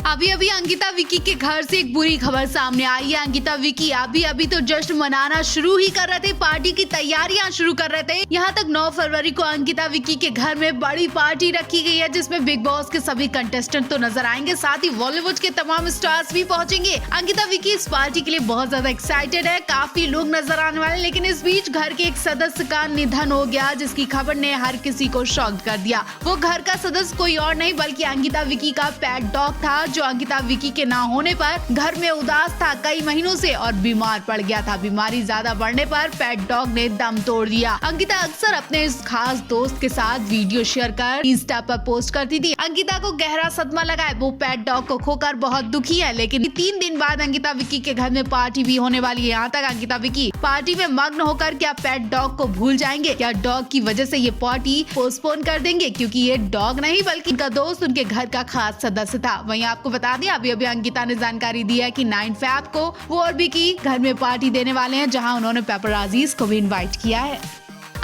अभी अभी अंकिता विकी के घर से एक बुरी खबर सामने आई है। अंकिता विकी अभी तो जश्न मनाना शुरू ही कर रहे थे, पार्टी की तैयारियां शुरू कर रहे थे। यहाँ तक 9 फरवरी को अंकिता विकी के घर में बड़ी पार्टी रखी गई है, जिसमें बिग बॉस के सभी कंटेस्टेंट तो नजर आएंगे, साथ ही बॉलीवुड के तमाम स्टार्स भी पहुंचेंगे। अंकिता विकी इस पार्टी के लिए बहुत ज्यादा एक्साइटेड है, काफी लोग नजर आने वाले। लेकिन इस बीच घर के एक सदस्य का निधन हो गया, जिसकी खबर ने हर किसी को शॉक कर दिया। वो घर का सदस्य कोई और नहीं बल्कि अंकिता विकी का पेट डॉग था, जो अंकिता विकी के ना होने पर घर में उदास था कई महीनों से और बीमार पड़ गया था। बीमारी ज्यादा बढ़ने पर पेट डॉग ने दम तोड़ दिया। अंकिता अक्सर अपने इस खास दोस्त के साथ वीडियो शेयर कर इंस्टा पर पोस्ट करती थी। अंकिता को गहरा सदमा लगा है, वो पेट डॉग को खोकर बहुत दुखी है। लेकिन 3 दिन बाद अंकिता विकी के घर में पार्टी भी होने वाली है। यहाँ तक अंकिता विकी पार्टी में मग्न होकर क्या पेट डॉग को भूल जाएंगे? क्या डॉग की वजह से ये पार्टी पोस्टपोन कर देंगे? क्योंकि ये डॉग नहीं बल्कि उनका दोस्त उनके घर का खास सदस्य था। वहीं आपको बता दें अभी अंकिता ने जानकारी दी है कि 9 फरवरी को वो और विकी घर में पार्टी देने वाले हैं, जहां उन्होंने पेपराजीज को भी इनवाइट किया है।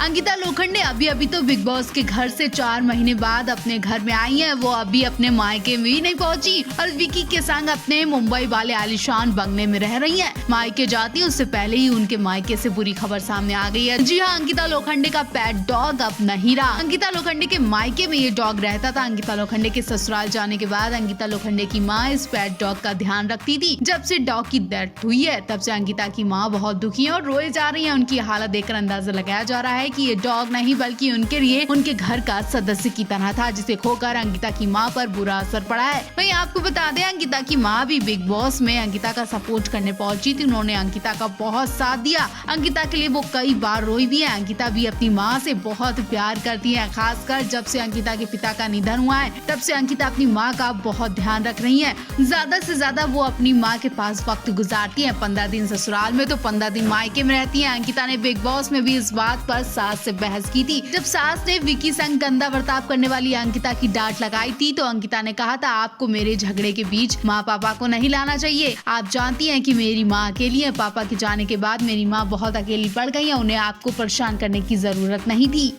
अंकिता लोखंडे अभी तो बिग बॉस के घर से 4 महीने बाद अपने घर में आई हैं। वो अभी अपने मायके में भी नहीं पहुंची और विकी के संग अपने मुंबई वाले आलीशान बंगले में रह रही हैं। मायके जाती उससे पहले ही उनके मायके से बुरी खबर सामने आ गई है। जी हाँ, अंकिता लोखंडे का पेट डॉग अब नहीं रहा। अंकिता लोखंडे के मायके में ये डॉग रहता था। अंकिता लोखंडे के ससुराल जाने के बाद अंकिता लोखंडे की माँ इस पेट डॉग का ध्यान रखती थी। जब से डॉग की डेथ हुई है तब से अंकिता की माँ बहुत दुखी है और रोए जा रही है। उनकी हालत देखकर अंदाजा लगाया जा रहा है कि ये डॉग नहीं बल्कि उनके लिए उनके घर का सदस्य की तरह था, जिसे खोकर अंकिता की मां पर बुरा असर पड़ा है। वहीं आपको बता दें अंकिता की मां भी बिग बॉस में अंकिता का सपोर्ट करने पहुंची थी। उन्होंने अंकिता का बहुत साथ दिया। अंकिता के लिए वो कई बार रोई भी है। अंकिता भी अपनी माँ से बहुत प्यार करती है, खासकर जब से अंकिता के पिता का निधन हुआ है तब से अंकिता अपनी माँ का बहुत ध्यान रख रही है। ज्यादा से ज्यादा वो अपनी माँ के पास वक्त गुजारती है। 15 दिन ससुराल में तो 15 दिन मायके में रहती है। अंकिता ने बिग बॉस में भी इस बात पर सास से बहस की थी। जब सास ने विकी संग गंदा बर्ताव करने वाली अंकिता की डांट लगाई थी तो अंकिता ने कहा था, आपको मेरे झगड़े के बीच माँ पापा को नहीं लाना चाहिए। आप जानती हैं कि मेरी माँ अकेली है। पापा के जाने के बाद मेरी माँ बहुत अकेली पड़ गई है। उन्हें आपको परेशान करने की जरूरत नहीं थी।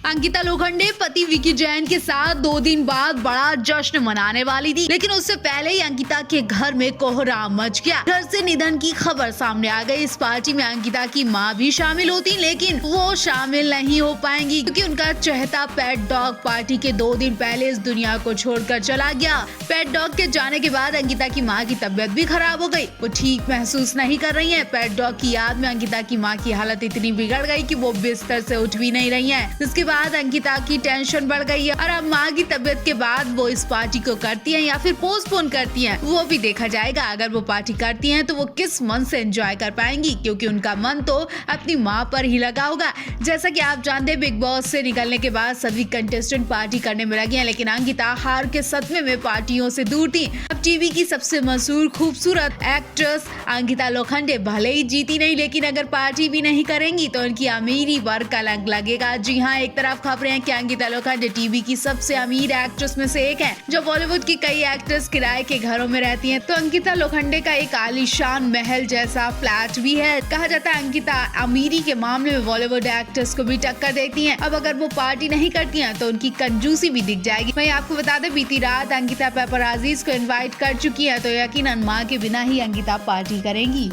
अंकिता लोखंडे पति विकी जैन के साथ 2 दिन बाद बड़ा जश्न मनाने वाली थी, लेकिन उससे पहले ही अंकिता के घर में कोहराम मच गया। घर से निधन की खबर सामने आ गई। इस पार्टी में अंकिता की मां भी शामिल होती, लेकिन वो शामिल नहीं हो पाएंगी क्योंकि उनका चहेता पेट डॉग पार्टी के 2 दिन पहले इस दुनिया को छोड़कर चला गया। पेट डॉग के जाने के बाद अंकिता की माँ की तबीयत भी खराब हो गई। वो ठीक महसूस नहीं कर रही है। पेट डॉग की याद में अंकिता की माँ की हालत इतनी बिगड़ गई कि वो बिस्तर से उठ भी नहीं रही है। जिसके बाद अंकिता की टेंशन बढ़ गई है और अब माँ की तबीयत के बाद वो इस पार्टी को करती हैं या फिर पोस्टपोन करती हैं, वो भी देखा जाएगा। अगर वो पार्टी करती हैं तो वो किस मन से एंजॉय कर पाएंगी, क्योंकि उनका मन तो अपनी माँ पर ही लगा होगा। जैसा कि आप जानते हैं बिग बॉस से निकलने के बाद सभी कंटेस्टेंट पार्टी करने में लगे हैं, लेकिन अंकिता हार के सदमे में पार्टियों से दूर थी। अब टीवी की सबसे मशहूर खूबसूरत एक्ट्रेस अंकिता लोखंडे भले ही जीती नहीं, लेकिन अगर पार्टी भी नहीं करेंगी तो उनकी अमीरी पर कलंक लगेगा। जी हाँ, एक तरफ खबरें हैं कि अंकिता लोखंडे टीवी की सबसे अमीर एक्ट्रेस में से एक है, जो बॉलीवुड की कई एक्ट्रेस किराए के घरों में रहती हैं। तो अंकिता लोखंडे का एक आलीशान महल जैसा फ्लैट भी है। कहा जाता है अंकिता अमीरी के मामले में बॉलीवुड एक्ट्रेस को भी टक्कर देती हैं। अब अगर वो पार्टी नहीं करती हैं तो उनकी कंजूसी भी दिख जाएगी। वहीं आपको बता दें बीती रात अंकिता पेपराजीज को इनवाइट कर चुकी है, तो यकीनन मां के बिना ही अंकिता पार्टी करेंगी।